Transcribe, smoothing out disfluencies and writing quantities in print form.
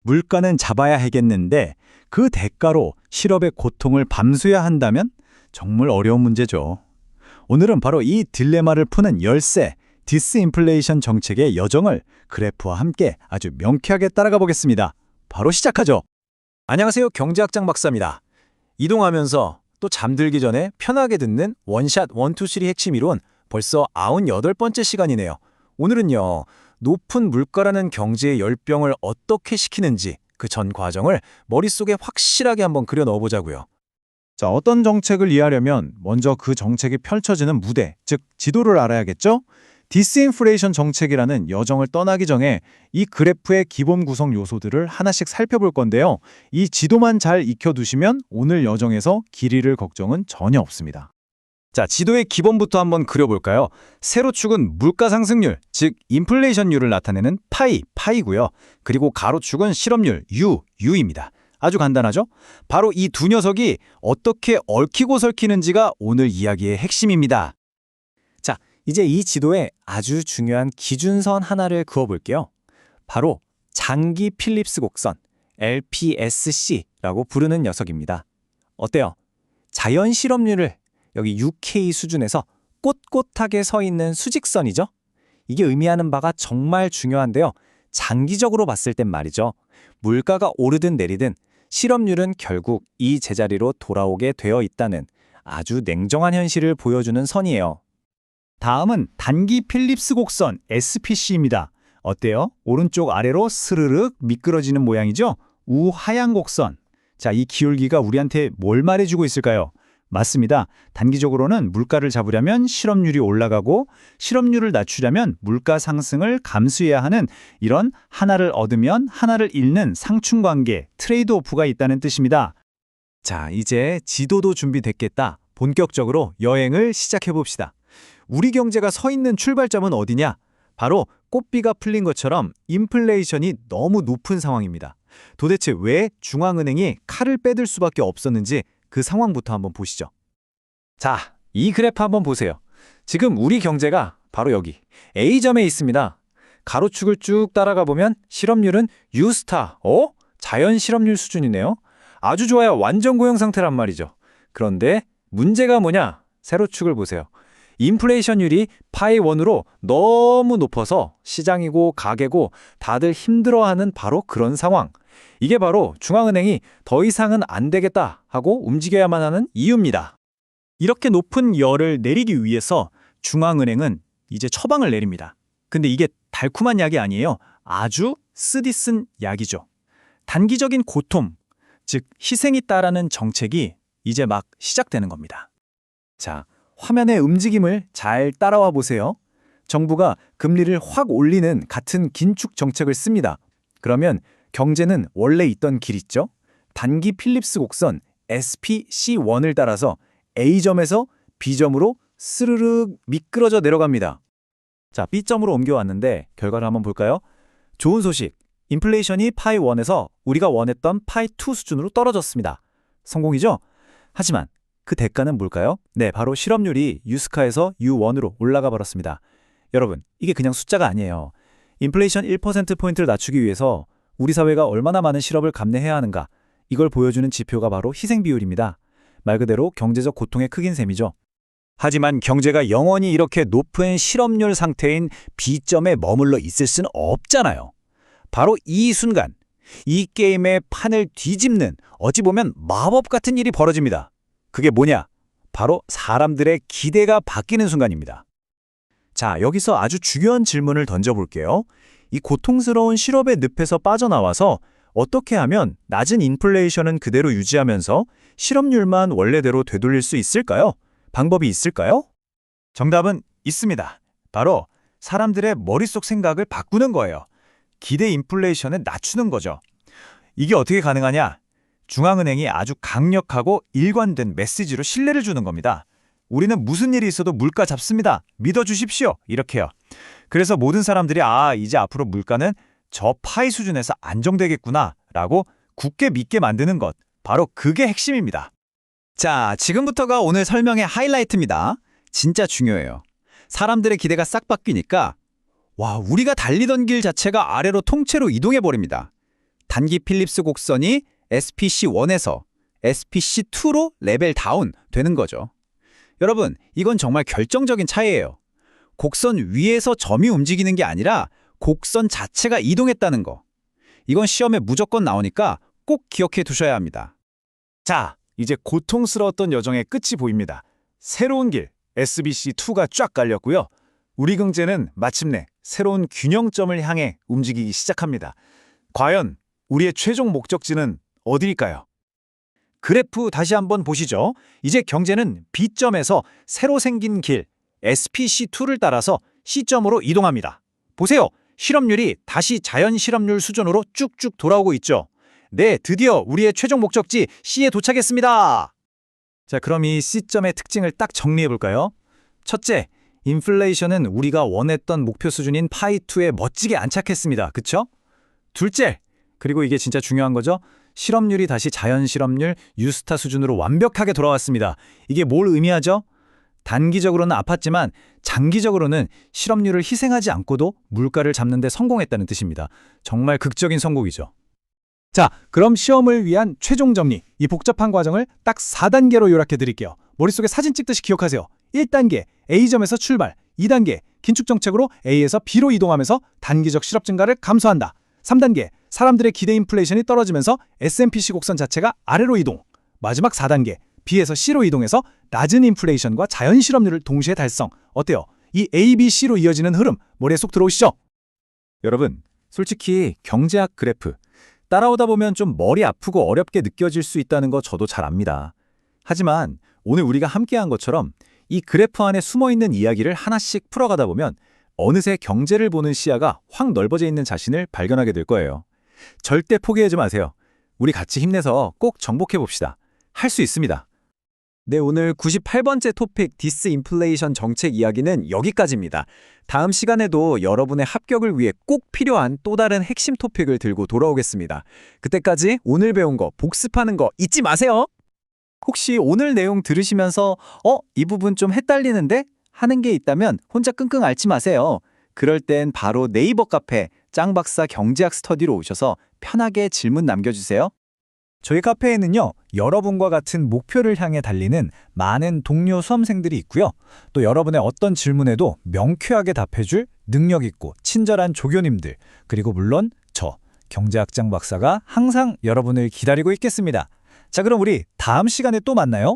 물가는 잡아야 하겠는데 그 대가로 실업의 고통을 감수해야 한다면 정말 어려운 문제죠. 오늘은 바로 이 딜레마를 푸는 열쇠, 디스인플레이션 정책의 여정을 그래프와 함께 아주 명쾌하게 따라가 보겠습니다. 바로 시작하죠. 안녕하세요. 경제학장 박사입니다. 이동하면서 또 잠들기 전에 편하게 듣는 원샷 1, 2, 3 핵심 이론 벌써 98번째 시간이네요. 오늘은요. 높은 물가라는 경제의 열병을 어떻게 식히는지 그 전 과정을 머릿속에 확실하게 한번 그려 넣어보자고요. 자, 어떤 정책을 이해하려면 먼저 그 정책이 펼쳐지는 무대, 즉 지도를 알아야겠죠? 디스인플레이션 정책이라는 여정을 떠나기 전에 이 그래프의 기본 구성 요소들을 하나씩 살펴볼 건데요. 이 지도만 잘 익혀두시면 오늘 여정에서 길 잃을 걱정은 전혀 없습니다. 자, 지도의 기본부터 한번 그려볼까요? 세로축은 물가 상승률, 즉 인플레이션율을 나타내는 파이고요. 그리고 가로축은 실업률, U입니다. 아주 간단하죠? 바로 이 두 녀석이 어떻게 얽히고 설키는지가 오늘 이야기의 핵심입니다. 자, 이제 이 지도에 아주 중요한 기준선 하나를 그어볼게요. 바로 장기 필립스 곡선, LPSC라고 부르는 녀석입니다. 어때요? 자연 실업률을 여기 UK 수준에서 꼿꼿하게 서 있는 수직선이죠? 이게 의미하는 바가 정말 중요한데요. 장기적으로 봤을 땐 말이죠. 물가가 오르든 내리든 실업률은 결국 이 제자리로 돌아오게 되어 있다는 아주 냉정한 현실을 보여주는 선이에요. 다음은 단기 필립스 곡선 SPC입니다. 어때요? 오른쪽 아래로 스르륵 미끄러지는 모양이죠? 우하향 곡선. 자, 이 기울기가 우리한테 뭘 말해주고 있을까요? 맞습니다. 단기적으로는 물가를 잡으려면 실업률이 올라가고 실업률을 낮추려면 물가 상승을 감수해야 하는 이런 하나를 얻으면 하나를 잃는 상충관계, 트레이드오프가 있다는 뜻입니다. 자, 이제 지도도 준비됐겠다. 본격적으로 여행을 시작해봅시다. 우리 경제가 서 있는 출발점은 어디냐? 바로 꽃비가 풀린 것처럼 인플레이션이 너무 높은 상황입니다. 도대체 왜 중앙은행이 칼을 빼들 수밖에 없었는지 그 상황부터 한번 보시죠. 자, 이 그래프 한번 보세요. 지금 우리 경제가 바로 여기 A점에 있습니다. 가로축을 쭉 따라가 보면 실업률은 U스타, 자연 실업률 수준이네요. 아주 좋아요. 완전 고용 상태란 말이죠. 그런데 문제가 뭐냐? 세로축을 보세요. 인플레이션율이 파이1으로 너무 높아서 시장이고 가게고 다들 힘들어하는 바로 그런 상황. 이게 바로 중앙은행이 더 이상은 안 되겠다 하고 움직여야만 하는 이유입니다. 이렇게 높은 열을 내리기 위해서 중앙은행은 이제 처방을 내립니다. 근데 이게 달콤한 약이 아니에요. 아주 쓰디쓴 약이죠. 단기적인 고통, 즉 희생이 따르는 정책이 이제 막 시작되는 겁니다. 자, 화면의 움직임을 잘 따라와 보세요. 정부가 금리를 확 올리는 같은 긴축 정책을 씁니다. 그러면 경제는 원래 있던 길 있죠? 단기 필립스 곡선 SPC1을 따라서 A점에서 B점으로 스르륵 미끄러져 내려갑니다. 자, B점으로 옮겨왔는데 결과를 한번 볼까요? 좋은 소식. 인플레이션이 파이1에서 우리가 원했던 파이2 수준으로 떨어졌습니다. 성공이죠? 하지만 그 대가는 뭘까요? 네, 바로 실업률이 U스카에서 U1으로 올라가 버렸습니다. 여러분, 이게 그냥 숫자가 아니에요. 인플레이션 1%포인트를 낮추기 위해서 우리 사회가 얼마나 많은 실업을 감내해야 하는가, 이걸 보여주는 지표가 바로 희생 비율입니다. 말 그대로 경제적 고통의 크긴 셈이죠. 하지만 경제가 영원히 이렇게 높은 실업률 상태인 B점에 머물러 있을 수는 없잖아요. 바로 이 순간, 이 게임의 판을 뒤집는 어찌 보면 마법 같은 일이 벌어집니다. 그게 뭐냐? 바로 사람들의 기대가 바뀌는 순간입니다. 자, 여기서 아주 중요한 질문을 던져볼게요. 이 고통스러운 실업의 늪에서 빠져나와서 어떻게 하면 낮은 인플레이션은 그대로 유지하면서 실업률만 원래대로 되돌릴 수 있을까요? 방법이 있을까요? 정답은 있습니다. 바로 사람들의 머릿속 생각을 바꾸는 거예요. 기대 인플레이션을 낮추는 거죠. 이게 어떻게 가능하냐? 중앙은행이 아주 강력하고 일관된 메시지로 신뢰를 주는 겁니다. 우리는 무슨 일이 있어도 물가 잡습니다. 믿어주십시오. 이렇게요. 그래서 모든 사람들이 이제 앞으로 물가는 저 파이 수준에서 안정되겠구나 라고 굳게 믿게 만드는 것. 바로 그게 핵심입니다. 자, 지금부터가 오늘 설명의 하이라이트입니다. 진짜 중요해요. 사람들의 기대가 싹 바뀌니까 우리가 달리던 길 자체가 아래로 통째로 이동해버립니다. 단기 필립스 곡선이 SPC1에서 SPC2로 레벨 다운 되는 거죠. 여러분, 이건 정말 결정적인 차이예요. 곡선 위에서 점이 움직이는 게 아니라 곡선 자체가 이동했다는 거. 이건 시험에 무조건 나오니까 꼭 기억해 두셔야 합니다. 자, 이제 고통스러웠던 여정의 끝이 보입니다. 새로운 길, SBC2가 쫙 깔렸고요. 우리 경제는 마침내 새로운 균형점을 향해 움직이기 시작합니다. 과연 우리의 최종 목적지는 어디일까요? 그래프 다시 한번 보시죠. 이제 경제는 B점에서 새로 생긴 길, SPC2를 따라서 C점으로 이동합니다. 보세요. 실업률이 다시 자연 실업률 수준으로 쭉쭉 돌아오고 있죠. 네, 드디어 우리의 최종 목적지 C에 도착했습니다. 자, 그럼 이 C점의 특징을 딱 정리해 볼까요? 첫째, 인플레이션은 우리가 원했던 목표 수준인 파이2에 멋지게 안착했습니다. 그쵸? 둘째, 그리고 이게 진짜 중요한 거죠. 실업률이 다시 자연 실업률 유스타 수준으로 완벽하게 돌아왔습니다. 이게 뭘 의미하죠? 단기적으로는 아팠지만 장기적으로는 실업률을 희생하지 않고도 물가를 잡는 데 성공했다는 뜻입니다. 정말 극적인 성공이죠. 자, 그럼 시험을 위한 최종 정리. 이 복잡한 과정을 딱 4단계로 요약해 드릴게요. 머릿속에 사진 찍듯이 기억하세요. 1단계, A점에서 출발. 2단계, 긴축 정책으로 A에서 B로 이동하면서 단기적 실업 증가를 감소한다. 3단계, 사람들의 기대 인플레이션이 떨어지면서 S&P 곡선 자체가 아래로 이동. 마지막 4단계, B에서 C로 이동해서 낮은 인플레이션과 자연 실업률을 동시에 달성. 어때요? 이 A, B, C로 이어지는 흐름, 머리에 쏙 들어오시죠? 여러분, 솔직히 경제학 그래프 따라오다 보면 좀 머리 아프고 어렵게 느껴질 수 있다는 거 저도 잘 압니다. 하지만 오늘 우리가 함께한 것처럼 이 그래프 안에 숨어있는 이야기를 하나씩 풀어가다 보면 어느새 경제를 보는 시야가 확 넓어져 있는 자신을 발견하게 될 거예요. 절대 포기하지 마세요. 우리 같이 힘내서 꼭 정복해봅시다. 할 수 있습니다. 네, 오늘 98번째 토픽 디스인플레이션 정책 이야기는 여기까지입니다. 다음 시간에도 여러분의 합격을 위해 꼭 필요한 또 다른 핵심 토픽을 들고 돌아오겠습니다. 그때까지 오늘 배운 거 복습하는 거 잊지 마세요. 혹시 오늘 내용 들으시면서 이 부분 좀 헷갈리는데? 하는 게 있다면 혼자 끙끙 앓지 마세요. 그럴 땐 바로 네이버 카페 짱박사 경제학 스터디로 오셔서 편하게 질문 남겨주세요. 저희 카페에는요, 여러분과 같은 목표를 향해 달리는 많은 동료 수험생들이 있고요. 또 여러분의 어떤 질문에도 명쾌하게 답해줄 능력 있고 친절한 조교님들, 그리고 물론 저 경제학 짱박사가 항상 여러분을 기다리고 있겠습니다. 자, 그럼 우리 다음 시간에 또 만나요.